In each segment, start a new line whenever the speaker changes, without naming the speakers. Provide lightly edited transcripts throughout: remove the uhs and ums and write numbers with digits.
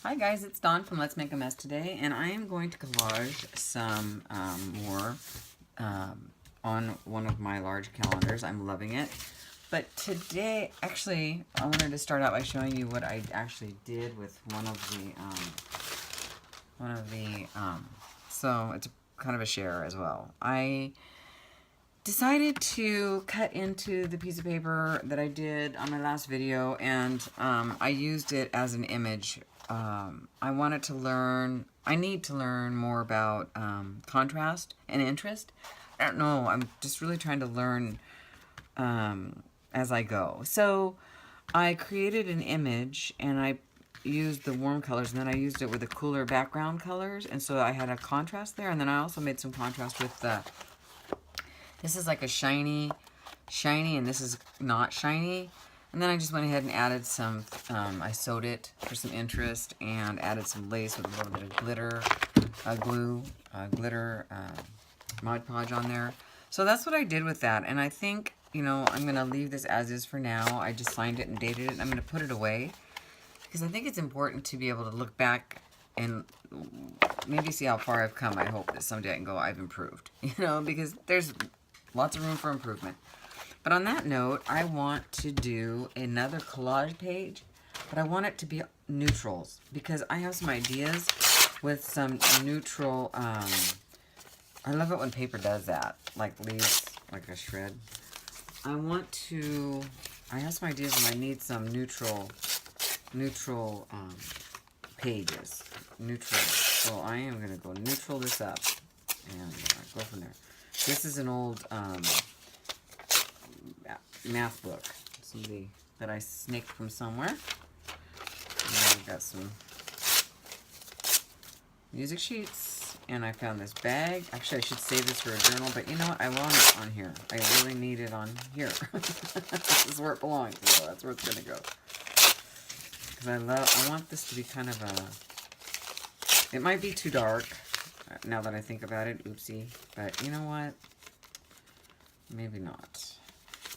Hi guys, it's Dawn from Let's Make a Mess today, and I am going to collage some more on one of my large calendars. I'm loving it. But today, actually, I wanted to start out by showing you what I actually did with so it's kind of a share as well. I decided to cut into the piece of paper that I did on my last video, and I used it as an image. I wanted to learn, I need to learn more about contrast and interest. I don't know, I'm just really trying to learn as I go. So I created an image and I used the warm colors, and then I used it with the cooler background colors, and so I had a contrast there, and then I also made some contrast with the, this is like a shiny, and this is not shiny. And then I just went ahead and added some, I sewed it for some interest and added some lace with a little bit of glitter, glitter Mod Podge on there. So that's what I did with that. And I think, you know, I'm going to leave this as is for now. I just signed it and dated it. And I'm going to put it away because I think it's important to be able to look back and maybe see how far I've come. I hope that someday I can go, I've improved, you know, because there's lots of room for improvement. But on that note, I want to do another collage page, but I want it to be neutrals because I have some ideas with some neutral, I love it when paper does that, like leaves like a shred. I have some ideas and I need some neutral pages, neutral. So I am going to go neutral this up and go from there. This is an old, math book that I snaked from somewhere. And I've got some music sheets, and I found this bag. Actually, I should save this for a journal, but you know what? I want it on here. I really need it on here. This is where it belongs, so that's where it's gonna go. Because I want this to be kind of a, it might be too dark, now that I think about it, oopsie. But you know what? Maybe not.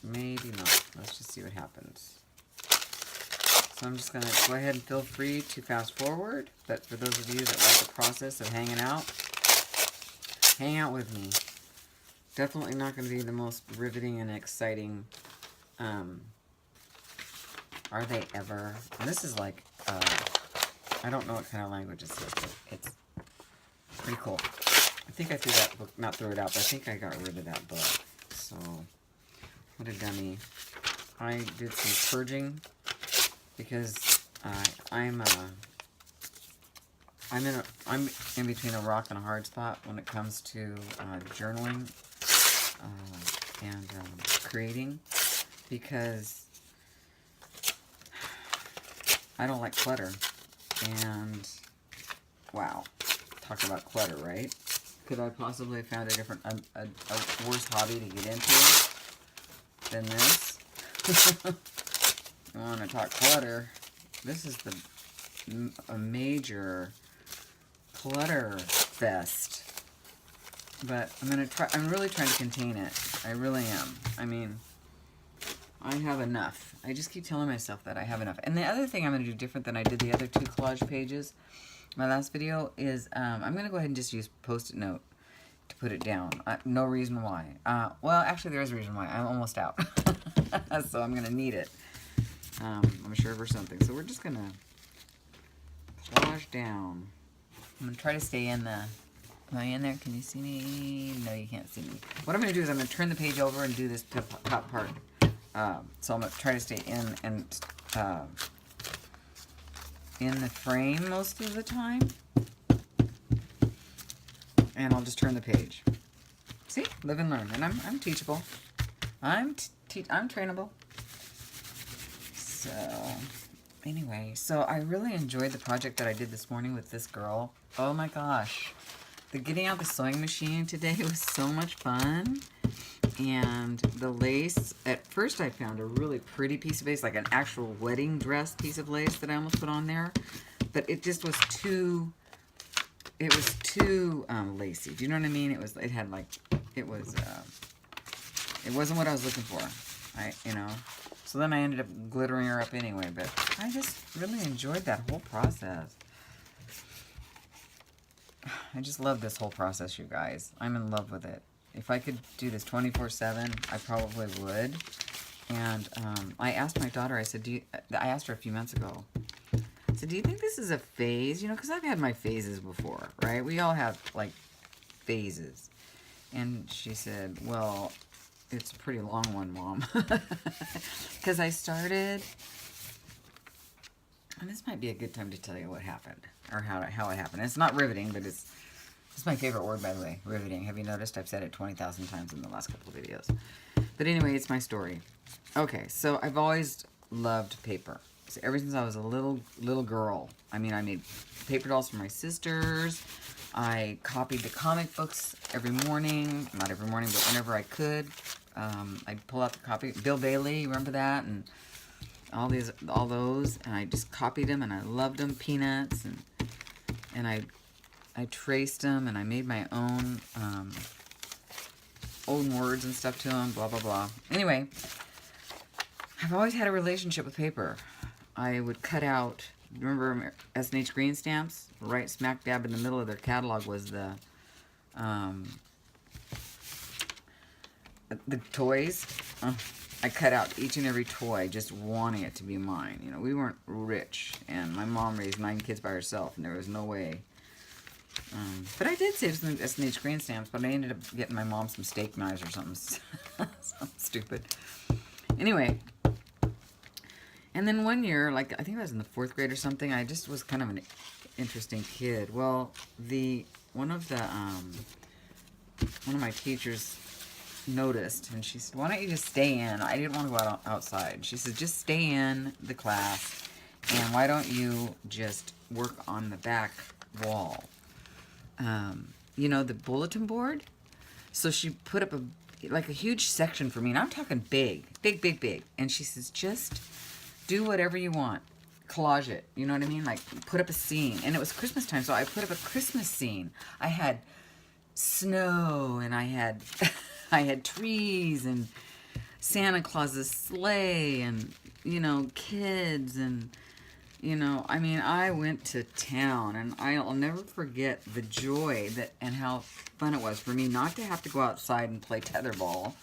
Maybe not. Let's just see what happens. So I'm just going to go ahead and feel free to fast forward. But for those of you that like the process of hanging out, hang out with me. Definitely not going to be the most riveting and exciting. Are they ever? And this is like, I don't know what kind of language this is, but it's pretty cool. I think I threw that book, not threw it out, but I think I got rid of that book. So, what a dummy. I did some purging because I'm in between a rock and a hard spot when it comes to journaling and creating, because I don't like clutter. And wow, talk about clutter, right? Could I possibly have found a different, a worse hobby to get into than this? I want to talk clutter. This is a major clutter fest. But I'm really trying to contain it. I really am. I mean, I have enough. I just keep telling myself that I have enough. And the other thing I'm going to do different than I did the other two collage pages, my last video, is I'm going to go ahead and just use Post-it note to put it down. No reason why. Well, actually, there is a reason why. I'm almost out. So I'm going to need it. I'm sure for something. So we're just going to collage down. I'm going to try to stay in the... Am I in there? Can you see me? No, you can't see me. What I'm going to do is I'm going to turn the page over and do this top part. So I'm going to try to stay in and... in the frame most of the time, and I'll just turn the page. See, live and learn, and I'm teachable. I'm trainable. So anyway, so I really enjoyed the project that I did this morning with this girl. Oh my gosh, the getting out the sewing machine today was so much fun. And the lace, at first I found a really pretty piece of lace, like an actual wedding dress piece of lace that I almost put on there. But it just was too, lacy. Do you know what I mean? It wasn't what I was looking for. So then I ended up glittering her up anyway. But I just really enjoyed that whole process. I just love this whole process, you guys. I'm in love with it. If I could do this 24/7, I probably would. And I asked my daughter, I said, I asked her a few months ago, I said, do you think this is a phase? You know, because I've had my phases before, right? We all have, like, phases. And she said, well, it's a pretty long one, Mom. Because I started, and this might be a good time to tell you what happened, or how it happened. It's not riveting, but it's my favorite word, by the way, riveting. Have you noticed I've said it 20,000 times in the last couple of videos? But anyway, it's my story. Okay, so I've always loved paper. So ever since I was a little girl. I mean, I made paper dolls for my sisters. I copied the comic books every morning. Not every morning, but whenever I could. I'd pull out the copy. Bill Bailey, remember that? And all those. And I just copied them, and I loved them. Peanuts. And I traced them, and I made my own words and stuff to them, blah, blah, blah. Anyway, I've always had a relationship with paper. I would cut out, remember S&H green stamps? Right smack dab in the middle of their catalog was the toys. I cut out each and every toy, just wanting it to be mine. You know, we weren't rich, and my mom raised 9 kids by herself, and there was no way. But I did save some S&H green stamps, but I ended up getting my mom some steak knives or something, something stupid. Anyway, and then one year, like I think I was in the 4th grade or something, I just was kind of an interesting kid. Well, one of my teachers noticed, and she said, why don't you just stay in? I didn't want to go outside. She said, just stay in the class, and why don't you just work on the back wall? You know, the bulletin board. So she put up a huge section for me, and I'm talking big. And she says, just do whatever you want. Collage it. You know what I mean? Like, put up a scene. And it was Christmas time, so I put up a Christmas scene. I had snow, and I had I had trees, and Santa Claus's sleigh, and, you know, kids, and, you know, I mean, I went to town, and I'll never forget the joy and how fun it was for me not to have to go outside and play tetherball,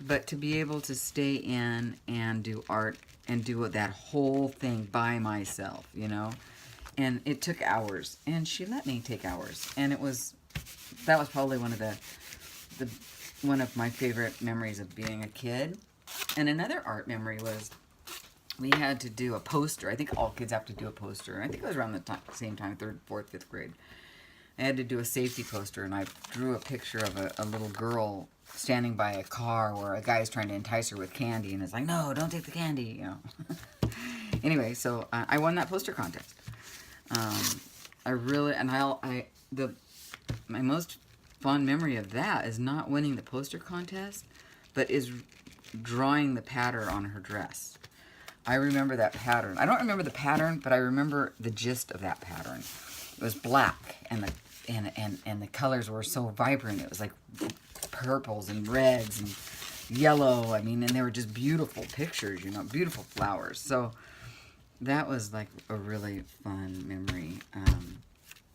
but to be able to stay in and do art and do that whole thing by myself, you know. And it took hours, and she let me take hours, and that was probably one of my favorite memories of being a kid. And another art memory was, we had to do a poster. I think all kids have to do a poster. And I think it was around the same time, 3rd, 4th, 5th grade. I had to do a safety poster, and I drew a picture of a little girl standing by a car where a guy is trying to entice her with candy, and it's like, no, don't take the candy, you know. Anyway, so I won that poster contest. My most fond memory of that is not winning the poster contest, but is drawing the pattern on her dress. I remember that pattern. I don't remember the pattern, but I remember the gist of that pattern. It was black, and the colors were so vibrant. It was like purples and reds and yellow. I mean, and they were just beautiful pictures, you know, beautiful flowers. So that was like a really fun memory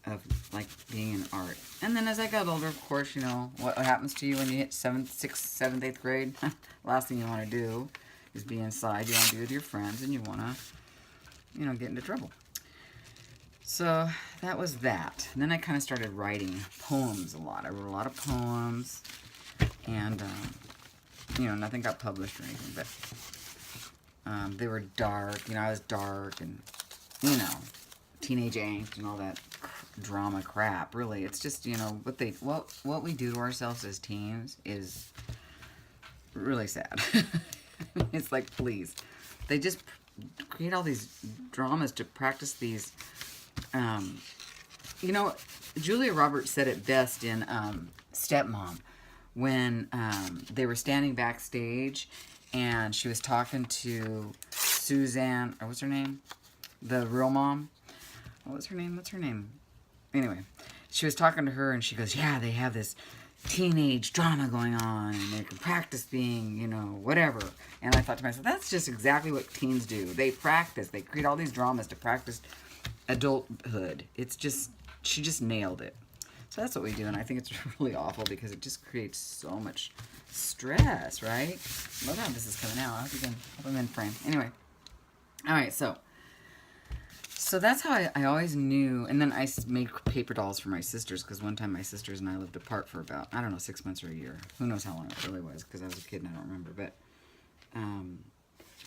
of like being in art. And then as I got older, of course, you know, what happens to you when you hit 7th, 6th, 7th, 8th grade? Last thing you want to do is be inside. You want to be with your friends, and you want to, you know, get into trouble. So that was that. And then I kind of started writing poems a lot. I wrote a lot of poems, and, you know, nothing got published or anything, but they were dark. You know, I was dark, and, you know, teenage angst and all that drama crap. Really, it's just, you know, what we do to ourselves as teens is really sad. It's like, please. They just create all these dramas to practice these. You know, Julia Roberts said it best in Stepmom, when they were standing backstage, and she was talking to Suzanne, or what's her name? The real mom. What's her name? Anyway, she was talking to her, and she goes, yeah, they have this teenage drama going on, and they can practice being, you know, whatever. And I thought to myself, that's just exactly what teens do. They practice. They create all these dramas to practice adulthood. It's just, she just nailed it. So that's what we do, and I think it's really awful because it just creates so much stress, right? Look how this is coming out. I hope I'm in frame. Anyway. All right, so that's how I always knew. And then I made paper dolls for my sisters because one time my sisters and I lived apart for about, I don't know, 6 months or a year. Who knows how long it really was because I was a kid and I don't remember. But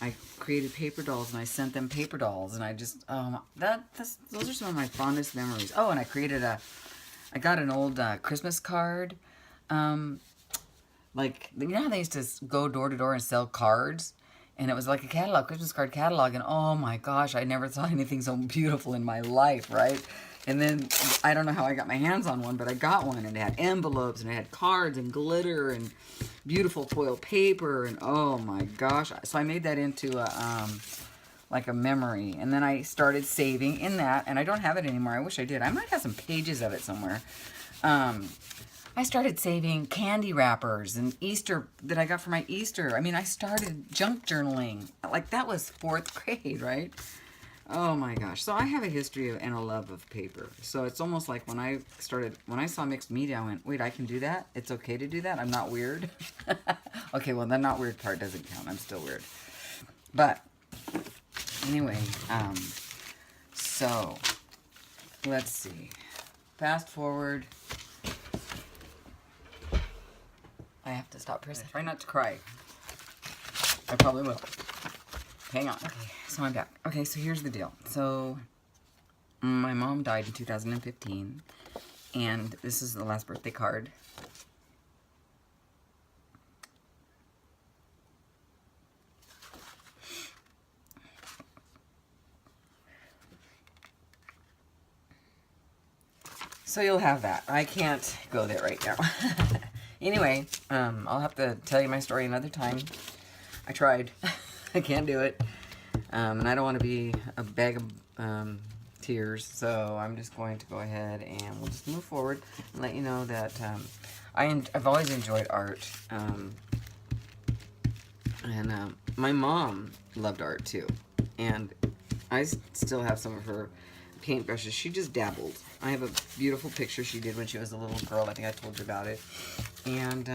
I created paper dolls and I sent them paper dolls. And I just, those are some of my fondest memories. Oh, and I got an old Christmas card. Like, you know how they used to go door to door and sell cards? And it was like a catalog, Christmas card catalog. And oh my gosh, I never saw anything so beautiful in my life, right? And then, I don't know how I got my hands on one, but I got one. And it had envelopes, and it had cards, and glitter, and beautiful foil paper. And oh my gosh. So I made that into like a memory. And then I started saving in that. And I don't have it anymore. I wish I did. I might have some pages of it somewhere. I started saving candy wrappers and Easter that I got for my Easter. I mean, I started junk journaling. Like, that was 4th grade, right? Oh my gosh. So I have a history and a love of paper. So it's almost like when I saw mixed media, I went, wait, I can do that? It's okay to do that? I'm not weird? Okay, well, the not weird part doesn't count. I'm still weird. But anyway, so let's see. Fast forward. I have to stop for a second. Try not to cry. I probably will. Hang on. Okay, so I'm back. Okay, so here's the deal. So, my mom died in 2015, and this is the last birthday card. So you'll have that. I can't go there right now. Anyway, I'll have to tell you my story another time. I tried. I can't do it. And I don't want to be a bag of tears, so I'm just going to go ahead and we'll just move forward and let you know that I've always enjoyed art. And my mom loved art too. And I still have some of her paintbrushes. She just dabbled. I have a beautiful picture she did when she was a little girl. I think I told you about it. And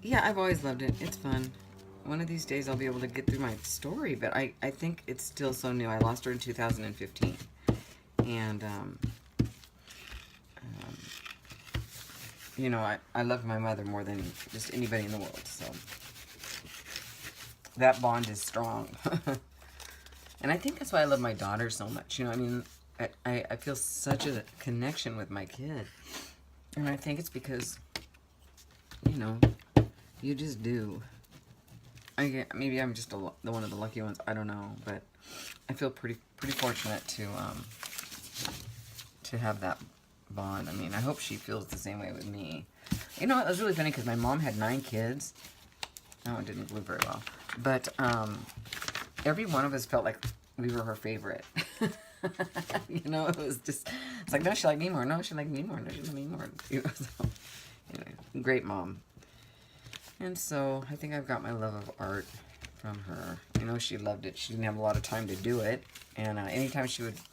yeah, I've always loved it. It's fun. One of these days I'll be able to get through my story, but I think it's still so new. I lost her in 2015. And you know, I love my mother more than just anybody in the world, so that bond is strong. And I think that's why I love my daughter so much. You know, I mean, I feel such a connection with my kid. And I think it's because, you know, you just do. Maybe I'm just one of the lucky ones. I don't know, but I feel pretty fortunate to have that bond. I mean, I hope she feels the same way with me. You know, it was really funny because my mom had 9 kids. Oh, it didn't glue very well. But every one of us felt like we were her favorite. You know, it was just, it's like, no, she liked me more. No, she liked me more. No, she liked me more. You know, so, anyway, great mom. And so I think I've got my love of art from her. You know, she loved it. She didn't have a lot of time to do it. And anytime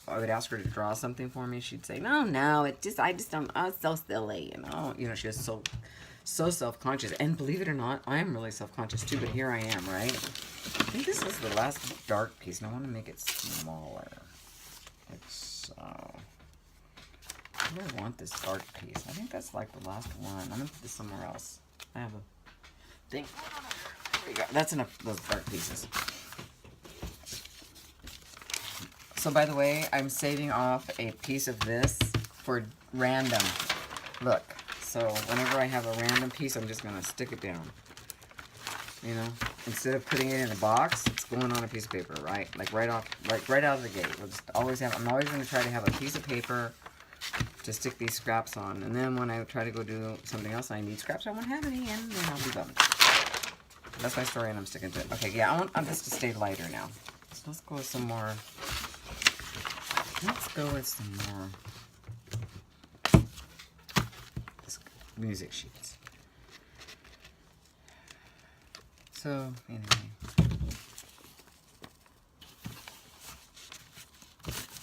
I would ask her to draw something for me, she'd say, no, I just don't, oh, it's so silly, you know. You know, she was so self-conscious. And believe it or not, I am really self-conscious too, but here I am, right? I think this is the last dark piece, and I want to make it smaller. Like so. Where do I want this dark piece? I think that's like the last one. I'm going to put this somewhere else. I have a thing. There we go. That's enough of those dark pieces. So, by the way, I'm saving off a piece of this for random. Look. So, whenever I have a random piece, I'm just going to stick it down. You know? Instead of putting it in a box, it's going on a piece of paper, right? Like right out of the gate. We'll just always have, I'm always going to try to have a piece of paper to stick these scraps on. And then when I try to go do something else and I need scraps, I won't have any, and then I'll be bummed. That's my story, and I'm sticking to it. Okay, yeah, I want this to stay lighter now. So let's go with some more. Music sheets. So, anyway.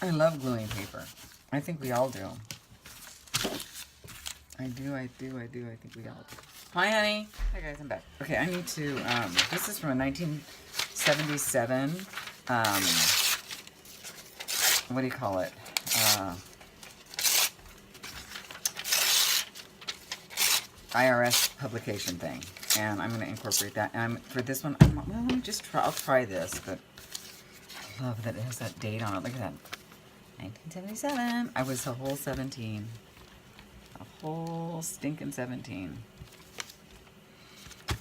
I love gluing paper. I think we all do. I think we all do. Hi, honey. Hi, guys. I'm back. Okay, I need to, this is from a 1977, what do you call it? IRS publication thing. And I'm going to incorporate that. And for this one, well, let me just try, I'll try this, but I love that it has that date on it. Look at that. 1977. I was a whole 17. A whole stinking 17.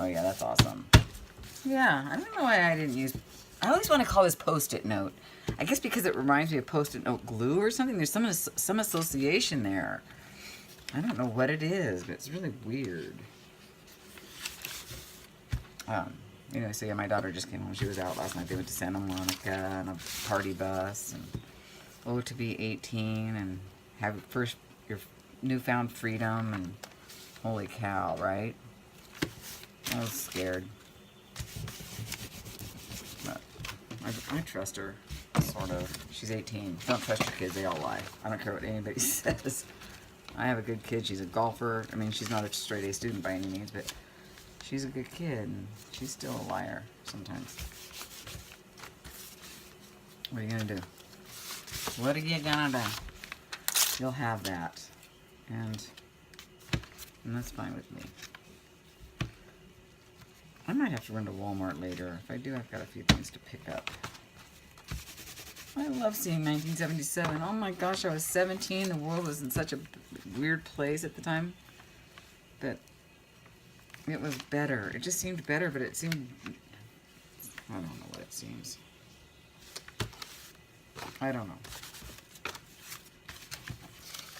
Oh yeah, that's awesome. Yeah, I don't know why I didn't use... I always want to call this Post-it note. I guess because it reminds me of Post-it note glue or something. There's some association there. I don't know what it is, but it's really weird. You know, so yeah, my daughter just came home. She was out last night. They went to Santa Monica on a party bus. And oh, to be 18 and have your newfound freedom. And holy cow, right? I was scared. But I trust her, sort of. She's 18. Don't trust your kids. They all lie. I don't care what anybody says. I have a good kid. She's a golfer. I mean, she's not a straight A student by any means, but she's a good kid. And she's still a liar sometimes. What are you going to do? What are you going to do? You'll have that. And that's fine with me. I might have to run to Walmart later. If I do, I've got a few things to pick up. I love seeing 1977. Oh my gosh, I was 17. The world was in such a weird place at the time. But it was better. It just seemed better, but it seemed... I don't know what it seems. I don't know.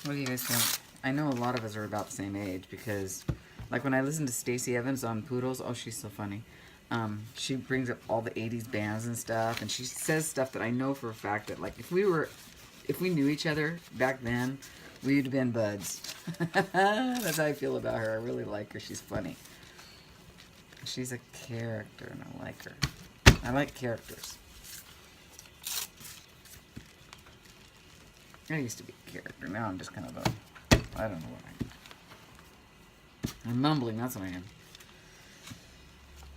What do you guys think? I know a lot of us are about the same age because... Like when I listen to Stacey Evans on Poodles, oh, she's so funny. She brings up all the 80s bands and stuff, and she says stuff that I know for a fact that, like, if we knew each other back then, we'd have been buds. That's how I feel about her. I really like her. She's funny. She's a character, and I like her. I like characters. I used to be a character. Now I'm just kind of a... I don't know what I am. I'm mumbling, that's what I am.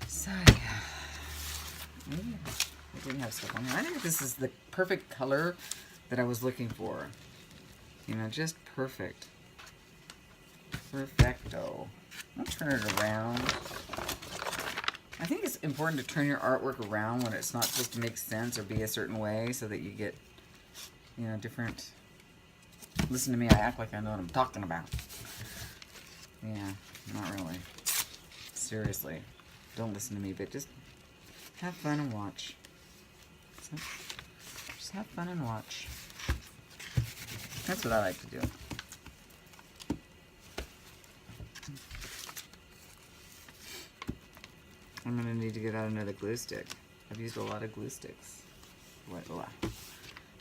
So, yeah. I didn't have stuff on here. I think this is the perfect color that I was looking for. You know, just perfect. Perfecto. I'll turn it around. I think it's important to turn your artwork around when it's not supposed to make sense or be a certain way so that you get, you know, different... Listen to me, I act like I know what I'm talking about. Yeah, not really. Seriously. Don't listen to me, but just have fun and watch. Just have fun and watch. That's what I like to do. I'm going to need to get out another glue stick. I've used a lot of glue sticks.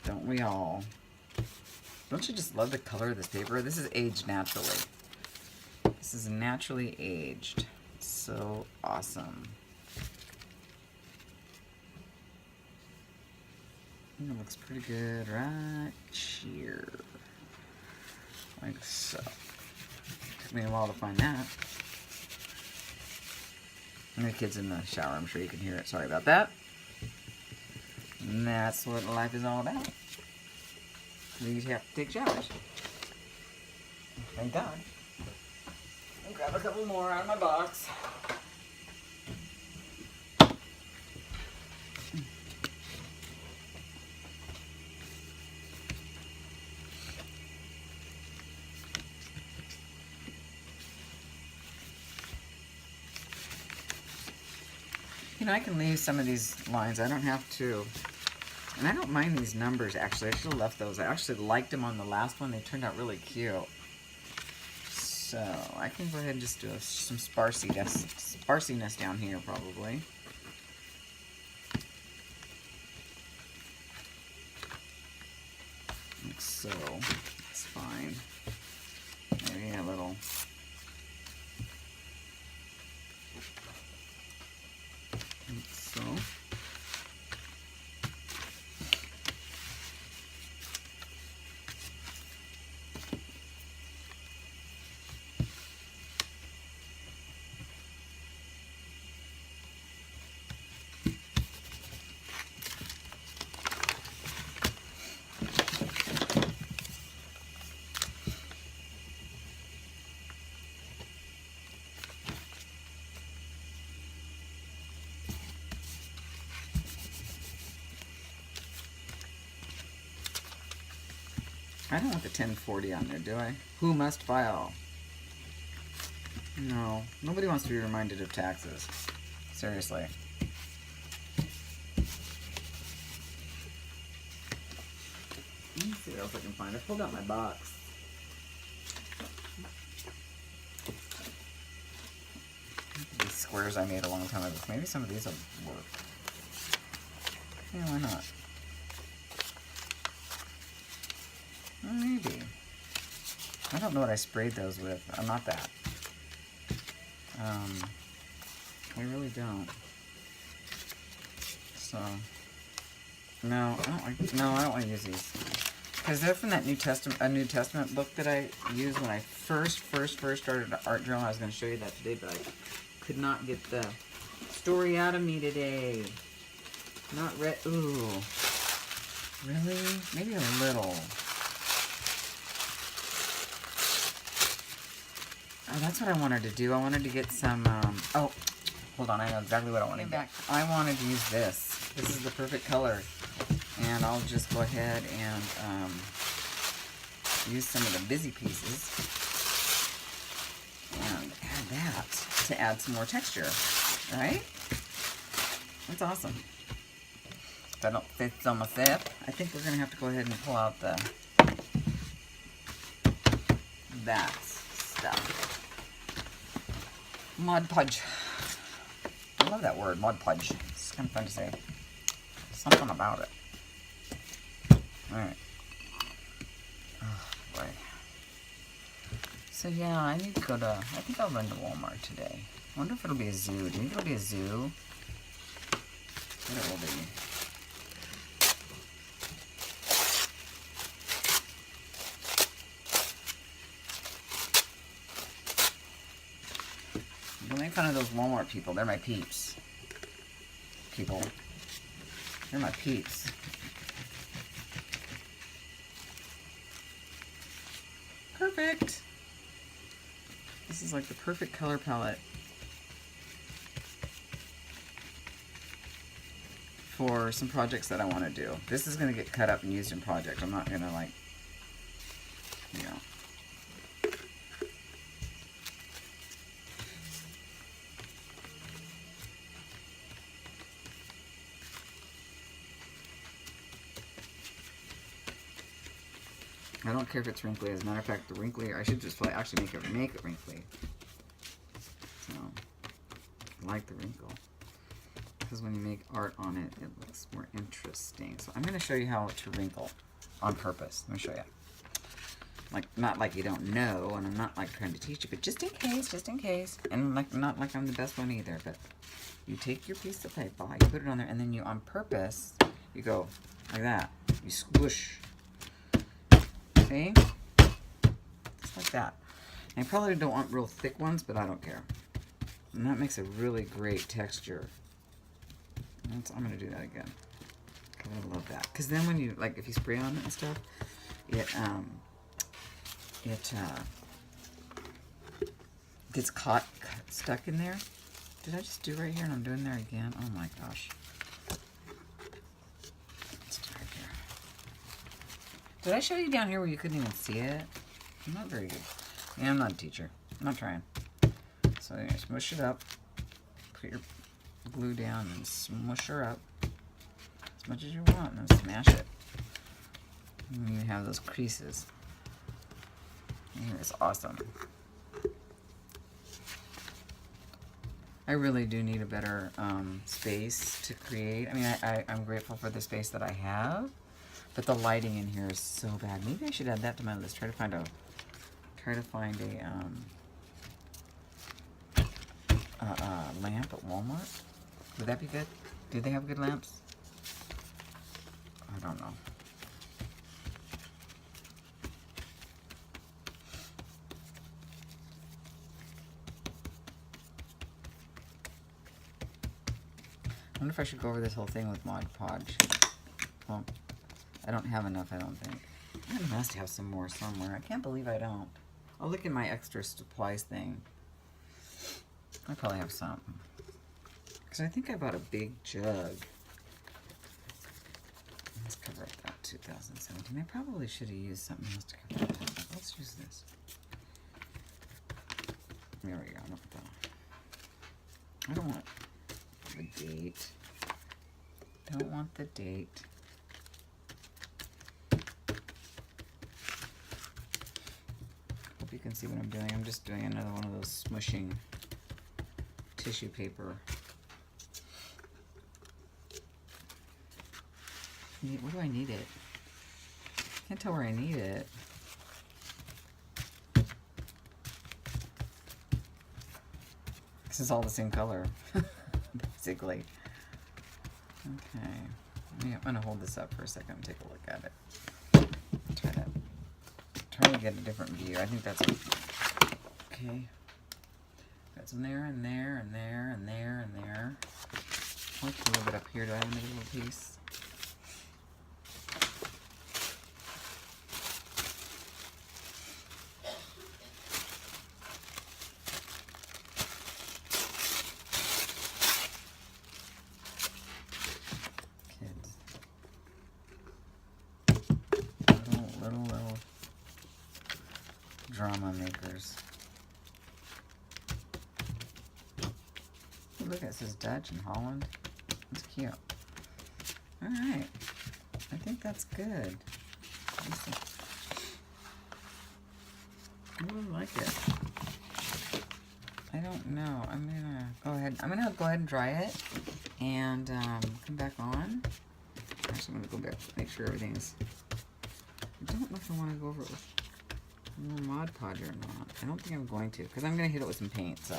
Don't we all? Don't you just love the color of this paper? This is aged naturally. This is naturally aged. So awesome. And it looks pretty good right here. Like so. Took me a while to find that. And the kid's in the shower. I'm sure you can hear it. Sorry about that. And that's what life is all about. You have to take showers. Thank God. I'll grab a couple more out of my box. You know, I can leave some of these lines. I don't have to. And I don't mind these numbers, actually. I should have left those. I actually liked them on the last one. They turned out really cute. So, I can go ahead and just do some sparsiness down here, probably. Like so. That's fine. Maybe a little... Like so. I don't want the 1040 on there, do I? Who must file? No, nobody wants to be reminded of taxes. Seriously. Let me see what else I can find. I pulled out my box. These squares I made a long time ago. Maybe some of these will work. Yeah, why not? Maybe. I don't know what I sprayed those with. Not that. I really don't. So, no, I don't want to use these. Because they're from that New Testament book that I used when I first started art journal. I was going to show you that today, but I could not get the story out of me today. Not read. Ooh. Really? Maybe a little. Oh, that's what I wanted to do. I wanted to get some, oh, hold on. I know exactly what I want to get. I wanted to use this. This is the perfect color. And I'll just go ahead and use some of the busy pieces and add that to add some more texture, right? That's awesome. If I don't fit on my set, I think we're going to have to go ahead and pull out that stuff. Mod Podge. I love that word, Mod Podge. It's kind of fun to say. Something about it. Alright. Oh, boy. So, yeah, I need to go to... I think I'll run to Walmart today. I wonder if it'll be a zoo. Do you think it'll be a zoo? What it will be. Don't make fun of those Walmart people. They're my peeps. People. They're my peeps. Perfect. This is like the perfect color palette for some projects that I want to do. This is going to get cut up and used in project. I'm not going to like, you know. I don't care if it's wrinkly. As a matter of fact, the wrinkly, I should just actually make it wrinkly. So, I like the wrinkle. Because when you make art on it, it looks more interesting. So I'm going to show you how to wrinkle on purpose. Let me show you. Like, not like you don't know, and I'm not like trying to teach you, but just in case. And like, not like I'm the best one either, but you take your piece of paper, you put it on there, and then you, on purpose, you go like that. You squish. See? Just like that. And I probably don't want real thick ones, but I don't care. And that makes a really great texture. I'm going to do that again. Because I love that. Because then when you, like, if you spray on it and stuff, it gets stuck in there. Did I just do right here and I'm doing there again? Oh my gosh. Let's do right here. Did I show you down here where you couldn't even see it? I'm not very good. Yeah, I'm not a teacher. I'm not trying. So anyway, smush it up. Put your glue down and smush her up as much as you want, and then smash it. And you have those creases. And it's awesome. I really do need a better space to create. I mean, I'm grateful for the space that I have, but the lighting in here is so bad. Maybe I should add that to my list. Try to find a lamp at Walmart. Would that be good? Do they have good lamps? I don't know. I wonder if I should go over this whole thing with Mod Podge. Well, I don't have enough, I don't think. I must have some more somewhere. I can't believe I don't. I'll look in my extra supplies thing. I probably have some. Because I think I bought a big jug. Let's cover up that. 2017. I probably should have used something else to cover that up. Let's use this. There we go. Look at that. I don't want the date. Don't want the date. Hope you can see what I'm doing. I'm just doing another one of those smushing tissue paper. Where do I need it? Can't tell where I need it. This is all the same color, basically. Okay, I'm gonna hold this up for a second and take a look at it. Try to get a different view. I think that's okay. Got some there and there and there and there and there. I'll put a little bit up here. Do I have another little piece? Little drama makers. Look, it says Dutch and Holland. It's cute. Alright. I think that's good. I really like it. I don't know. I'm gonna go ahead and dry it and come back on. Actually, I'm gonna go back, make sure everything's. I don't know if I want to go over it with more Mod Podge or not. I don't think I'm going to, because I'm going to hit it with some paint, so.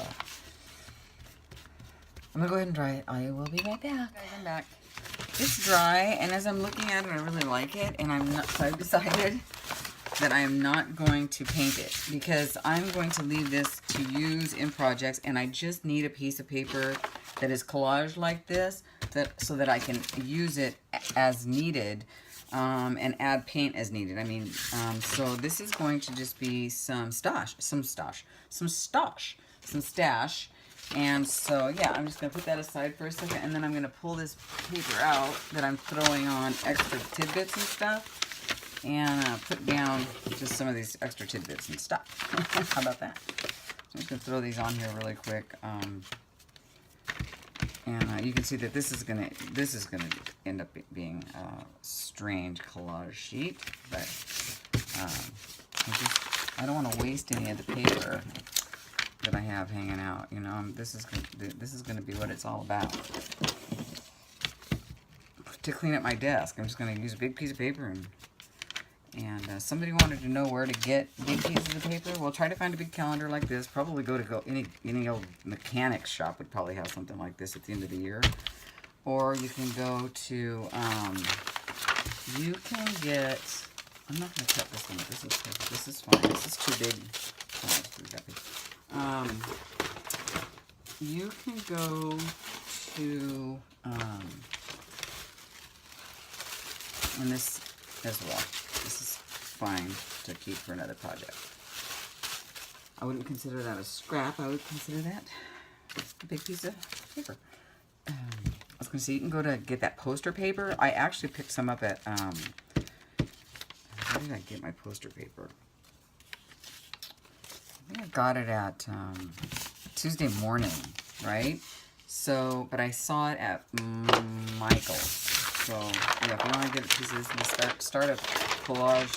I'm going to go ahead and dry it. I will be right back. Guys, I'm back. It's dry, and as I'm looking at it, I really like it, and I've decided that I am not going to paint it, because I'm going to leave this to use in projects, and I just need a piece of paper that is collaged like this, so that I can use it as needed. And add paint as needed. I mean, so this is going to just be some stash. And so, yeah, I'm just going to put that aside for a second, and then I'm going to pull this paper out that I'm throwing on extra tidbits and stuff, and put down just some of these extra tidbits and stuff. How about that? So I'm just going to throw these on here really quick. And you can see that this is gonna end up being a strange collage sheet, but I don't want to waste any of the paper that I have hanging out. You know, this is gonna be what it's all about. To clean up my desk, I'm just gonna use a big piece of paper and somebody wanted to know where to get big pieces of paper. Well, try to find a big calendar like this. Probably go to any old mechanics shop would probably have something like this at the end of the year. Or you can go to, you can get, I'm not going to cut this one. This is fine. This is too big. You can go to, and this as well. This is fine to keep for another project. I wouldn't consider that a scrap. I would consider that a big piece of paper. I was going to say, you can go to get that poster paper. I actually picked some up at, where did I get my poster paper? I think I got it at Tuesday morning, right? So, but I saw it at Michael's. So, yeah, if you want to get a piece of this and start a collage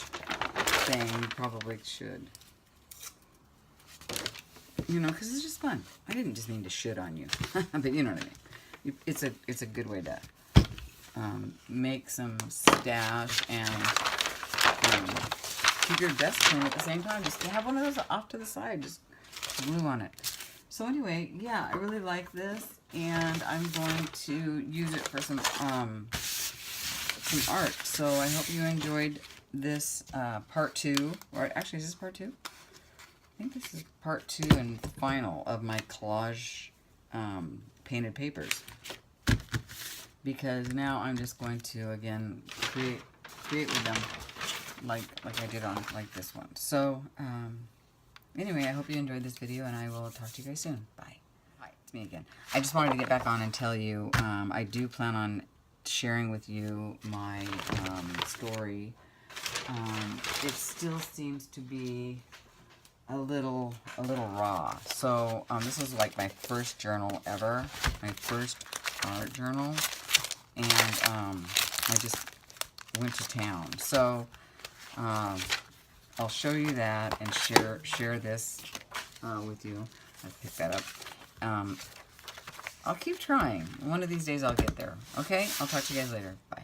thing, you probably should. You know, because it's just fun. I didn't just mean to shit on you, but you know what I mean. It's a good way to make some stash and keep your desk clean at the same time. Just have one of those off to the side, just glue on it. So anyway, yeah, I really like this, and I'm going to use it for some art. So I hope you enjoyed this part 2, or actually is this part 2? I think this is part 2 and final of my collage painted papers, because now I'm just going to again create with them like I did on like this one. So anyway, I hope you enjoyed this video, and I will talk to you guys soon. Bye. Hi, it's me again. I just wanted to get back on and tell you I do plan on sharing with you my story, it still seems to be a little raw. So this is like my first journal ever, my first art journal, and I just went to town. So I'll show you that and share this with you. I'll pick that up. I'll keep trying. One of these days I'll get there. Okay? I'll talk to you guys later. Bye.